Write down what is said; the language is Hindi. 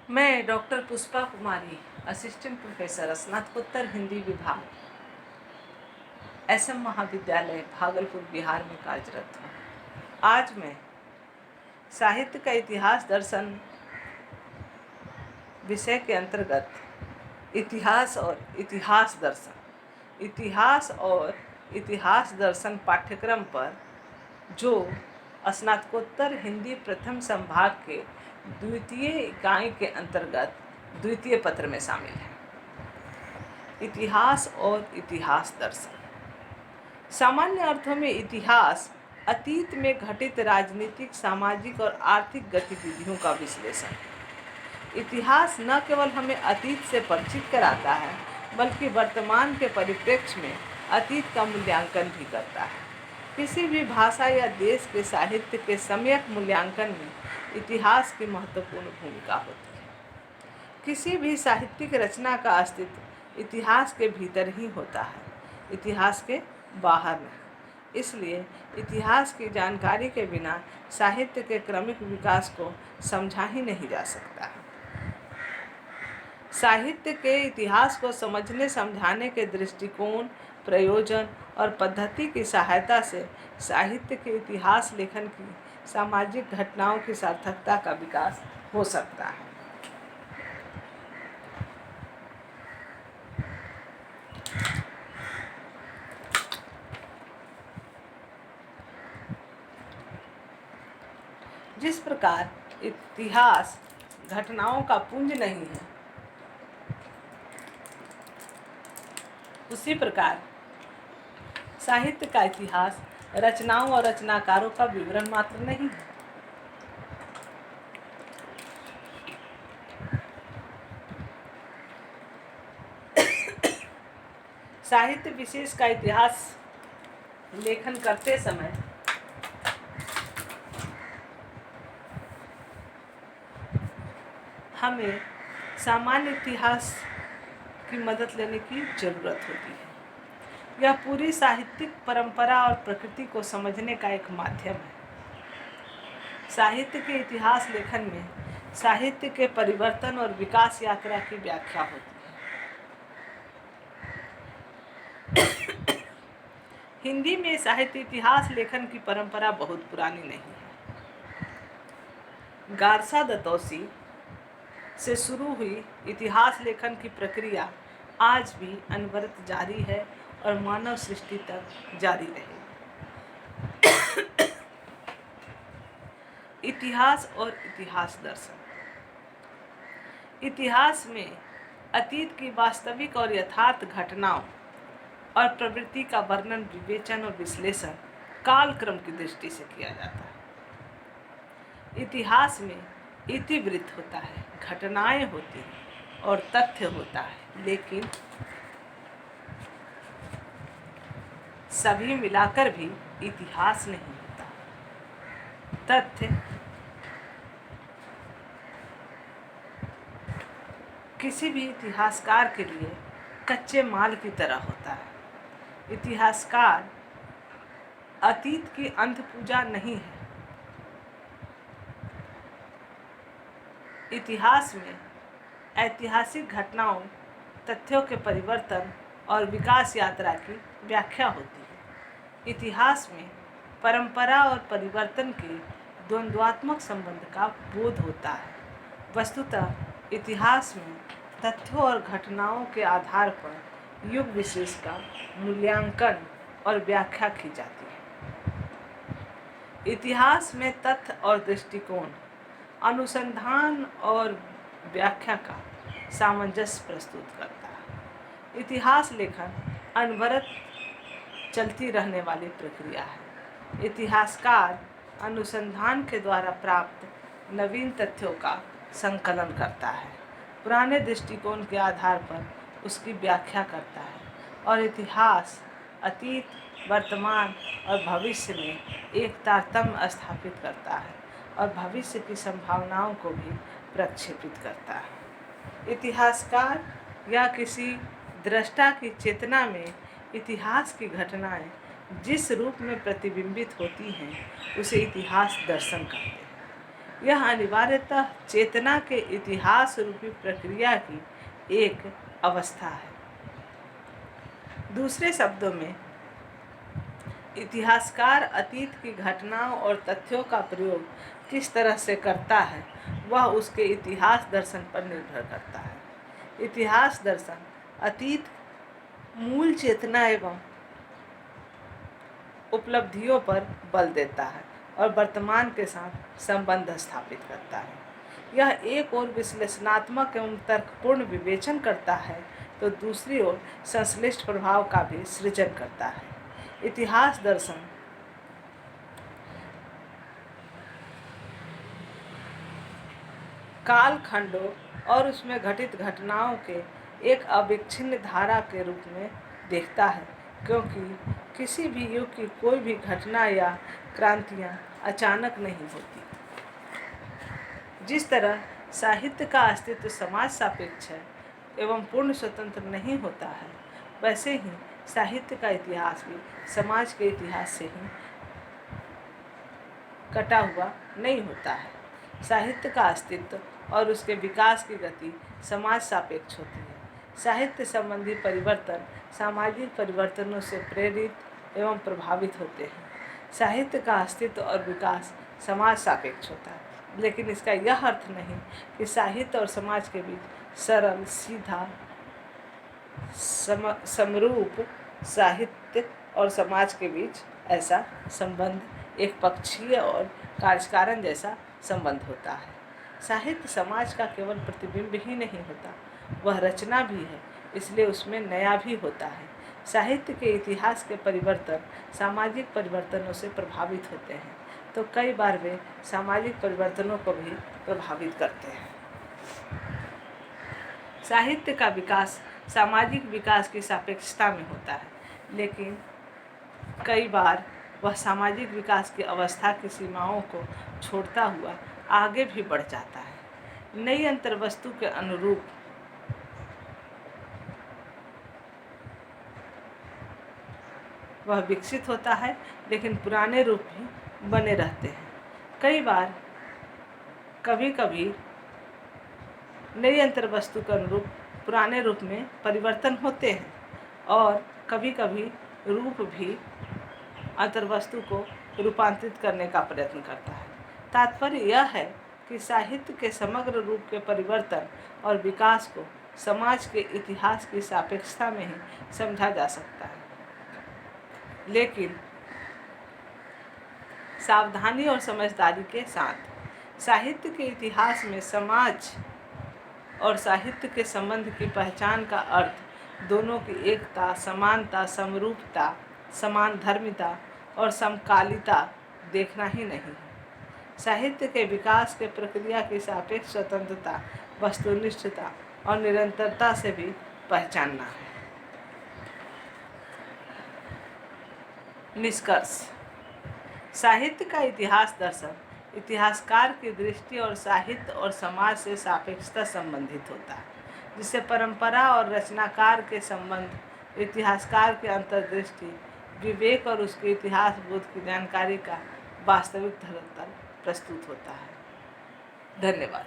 मैं डॉक्टर पुष्पा कुमारी, असिस्टेंट प्रोफेसर, स्नातकोत्तर हिंदी विभाग, SM महाविद्यालय भागलपुर, बिहार में कार्यरत हूँ। आज मैं साहित्य का इतिहास दर्शन विषय के अंतर्गत इतिहास और इतिहास दर्शन पाठ्यक्रम पर जो स्नातकोत्तर हिंदी प्रथम संभाग के द्वितीय इकाई के अंतर्गत द्वितीय पत्र में शामिल है। इतिहास और इतिहास दर्शन। सामान्य अर्थों में इतिहास अतीत में घटित राजनीतिक, सामाजिक और आर्थिक गतिविधियों का विश्लेषण। इतिहास न केवल हमें अतीत से परिचित कराता है, बल्कि वर्तमान के परिप्रेक्ष्य में अतीत का मूल्यांकन भी करता है। किसी भी भाषा या देश के साहित्य के सम्यक मूल्यांकन में इतिहास की महत्वपूर्ण भूमिका होती है। किसी भी साहित्यिक रचना का अस्तित्व इतिहास के भीतर ही होता है, इतिहास के बाहर नहीं। इसलिए इतिहास की जानकारी के बिना साहित्य के क्रमिक विकास को समझा ही नहीं जा सकता है। साहित्य के इतिहास को समझने समझाने के दृष्टिकोण, प्रयोजन और पद्धति की सहायता से साहित्य के इतिहास लेखन की सामाजिक घटनाओं की सार्थकता का विकास हो सकता है। जिस प्रकार इतिहास घटनाओं का पुंज नहीं है, उसी प्रकार साहित्य का इतिहास रचनाओं और रचनाकारों का विवरण मात्र नहीं है। साहित्य विशेष का इतिहास लेखन करते समय हमें सामान्य इतिहास की मदद लेने की जरूरत होती है। यह पूरी साहित्यिक परंपरा और प्रकृति को समझने का एक माध्यम है। साहित्य के इतिहास लेखन में साहित्य के परिवर्तन और विकास यात्रा की व्याख्या होती है। हिंदी में साहित्य इतिहास लेखन की परंपरा बहुत पुरानी नहीं है। गारसा दत्तौसी से शुरू हुई इतिहास लेखन की प्रक्रिया आज भी अनवरत जारी है और मानव सृष्टि तक जारी रहेगी। इतिहास और इतिहास दर्शन। इतिहास में अतीत की वास्तविक और यथार्थ घटनाओं और प्रवृत्ति का वर्णन, विवेचन और विश्लेषण कालक्रम की दृष्टि से किया जाता है। इतिहास में इतिवृत्त होता है, घटनाएं होती हैं और तथ्य होता है, लेकिन सभी मिलाकर भी इतिहास नहीं होता। तथ्य किसी भी इतिहासकार के लिए कच्चे माल की तरह होता है। इतिहासकार अतीत की अंध पूजा नहीं है। इतिहास में ऐतिहासिक घटनाओं, तथ्यों के परिवर्तन और विकास यात्रा की व्याख्या होती है। इतिहास में परंपरा और परिवर्तन के द्वंद्वात्मक संबंध का बोध होता है। वस्तुतः इतिहास में तथ्यों और घटनाओं के आधार पर युग विशेष का मूल्यांकन और व्याख्या की जाती है। इतिहास में तथ्य और दृष्टिकोण, अनुसंधान और व्याख्या का सामंजस्य प्रस्तुत करता है। इतिहास लेखन अनवरत चलती रहने वाली प्रक्रिया है। इतिहासकार अनुसंधान के द्वारा प्राप्त नवीन तथ्यों का संकलन करता है, पुराने दृष्टिकोण के आधार पर उसकी व्याख्या करता है और इतिहास अतीत, वर्तमान और भविष्य में एक तारतम्य स्थापित करता है और भविष्य की संभावनाओं को भी प्रक्षेपित करता है। इतिहासकार या किसी दृष्टा की चेतना में इतिहास की घटनाएं जिस रूप में प्रतिबिंबित होती हैं, उसे इतिहास दर्शन कहते हैं। यह अनिवार्यतः चेतना के इतिहास रूपी प्रक्रिया की एक अवस्था है। दूसरे शब्दों में, इतिहासकार अतीत की घटनाओं और तथ्यों का प्रयोग किस तरह से करता है, वह उसके इतिहास दर्शन पर निर्भर करता है। इतिहास दर्शन अतीत मूल चेतना एवं उपलब्धियों पर बल देता है और वर्तमान के साथ संबंध स्थापित करता है। यह एक ओर विश्लेषणात्मक एवं तर्कपूर्ण विवेचन करता है, तो दूसरी ओर संश्लिष्ट प्रभाव का भी सृजन करता है। इतिहास दर्शन कालखंडों और उसमें घटित घटनाओं के एक अविच्छिन्न धारा के रूप में देखता है, क्योंकि किसी भी युग की कोई भी घटना या क्रांतियाँ अचानक नहीं होती। जिस तरह साहित्य का अस्तित्व समाज सापेक्ष है एवं पूर्ण स्वतंत्र नहीं होता है, वैसे ही साहित्य का इतिहास भी समाज के इतिहास से ही कटा हुआ नहीं होता है। साहित्य का अस्तित्व और उसके विकास की गति समाज सापेक्ष होती है। साहित्य संबंधी परिवर्तन सामाजिक परिवर्तनों से प्रेरित एवं प्रभावित होते हैं। साहित्य का अस्तित्व और विकास समाज सापेक्ष होता है, लेकिन इसका यह अर्थ नहीं कि साहित्य और समाज के बीच सरल सीधा समरूप साहित्य और समाज के बीच ऐसा संबंध एक पक्षीय और कार्यकारण जैसा संबंध होता है। साहित्य समाज का केवल प्रतिबिंब ही नहीं होता, वह रचना भी है, इसलिए उसमें नया भी होता है। साहित्य के इतिहास के परिवर्तन सामाजिक परिवर्तनों से प्रभावित होते हैं, तो कई बार वे सामाजिक परिवर्तनों को भी प्रभावित करते हैं। साहित्य का विकास सामाजिक विकास की सापेक्षता में होता है, लेकिन कई बार वह सामाजिक विकास की अवस्था की सीमाओं को छोड़ता हुआ आगे भी बढ़ जाता है। नई अंतर्वस्तु के अनुरूप वह विकसित होता है, लेकिन पुराने रूप भी बने रहते हैं। कई बार कभी कभी नई अंतर्वस्तु के अनुरूप पुराने रूप में परिवर्तन होते हैं और कभी कभी रूप भी अंतर्वस्तु को रूपांतरित करने का प्रयत्न करता है। तात्पर्य यह है कि साहित्य के समग्र रूप के परिवर्तन और विकास को समाज के इतिहास की सापेक्षता में ही समझा जा सकता है, लेकिन सावधानी और समझदारी के साथ। साहित्य के इतिहास में समाज और साहित्य के संबंध की पहचान का अर्थ दोनों की एकता, समानता, समरूपता, समानधर्मिता और समकालिता देखना ही नहीं है। साहित्य के विकास के प्रक्रिया की सापेक्ष स्वतंत्रता, वस्तुनिष्ठता और निरंतरता से भी पहचानना है। निष्कर्ष: साहित्य का इतिहास दर्शन इतिहासकार की दृष्टि और साहित्य और समाज से सापेक्षता संबंधित होता है, जिससे परंपरा और रचनाकार के संबंध, इतिहासकार की अंतर्दृष्टि, विवेक और उसके इतिहास बोध की जानकारी का वास्तविक धरातल प्रस्तुत होता है। धन्यवाद।